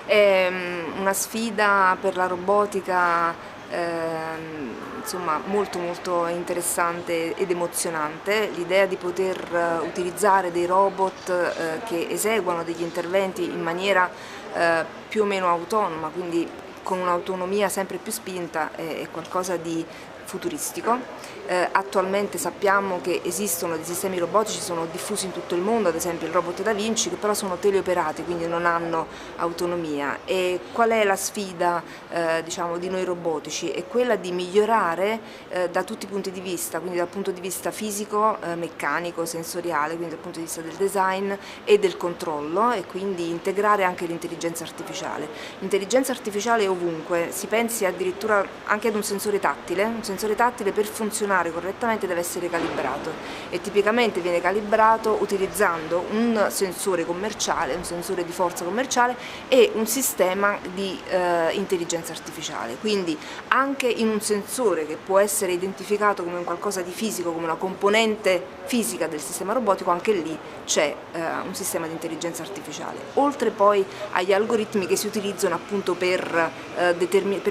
È una sfida per la robotica insomma molto interessante ed emozionante. L'idea di poter utilizzare dei robot che eseguano degli interventi in maniera più o meno autonoma, quindi con un'autonomia sempre più spinta, è qualcosa di futuristico. Attualmente sappiamo che esistono dei sistemi robotici, sono diffusi in tutto il mondo, ad esempio il robot Da Vinci, che però sono teleoperati, quindi non hanno autonomia. E qual è la sfida diciamo, di noi robotici? È quella di migliorare da tutti i punti di vista, quindi dal punto di vista fisico, meccanico, sensoriale, quindi dal punto di vista del design e del controllo, e quindi integrare anche l'intelligenza artificiale. L'intelligenza artificiale è ovunque, si pensi addirittura anche ad un sensore tattile. Un sensore tattile per funzionare correttamente deve essere calibrato, e tipicamente viene calibrato utilizzando un sensore commerciale, un sensore di forza commerciale e un sistema di intelligenza artificiale. Quindi anche in un sensore che può essere identificato come un qualcosa di fisico, come una componente fisica del sistema robotico, anche lì c'è un sistema di intelligenza artificiale, oltre poi agli algoritmi che si utilizzano appunto per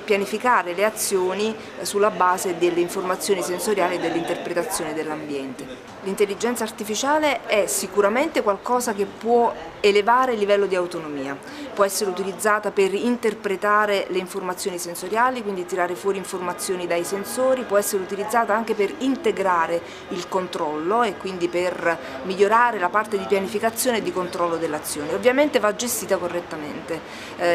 pianificare le azioni sulla base delle informazioni sensoriali e dell'interpretazione dell'ambiente. L'intelligenza artificiale è sicuramente qualcosa che può elevare il livello di autonomia, può essere utilizzata per interpretare le informazioni sensoriali, quindi tirare fuori informazioni dai sensori, può essere utilizzata anche per integrare il controllo e quindi per migliorare la parte di pianificazione e di controllo dell'azione. Ovviamente va gestita correttamente.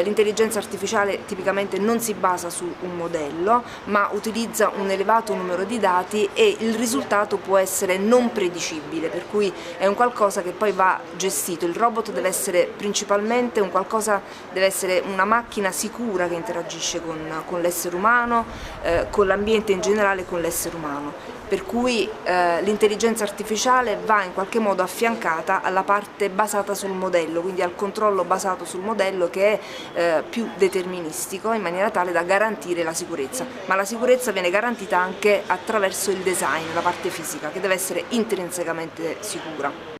L'intelligenza artificiale tipicamente non si basa su un modello, ma utilizza un elevato numero di dati e il risultato può essere non predicibile, per cui è un qualcosa che poi va gestito. Il robot deve essere principalmente deve essere una macchina sicura che interagisce con l'essere umano, con l'ambiente in generale e con l'essere umano. Per cui l'intelligenza artificiale va in qualche modo affiancata alla parte basata sul modello, quindi al controllo basato sul modello, che è più deterministico, in maniera tale da garantire la sicurezza. Ma la sicurezza viene garantita anche attraverso il design, la parte fisica, che deve essere intrinsecamente sicura.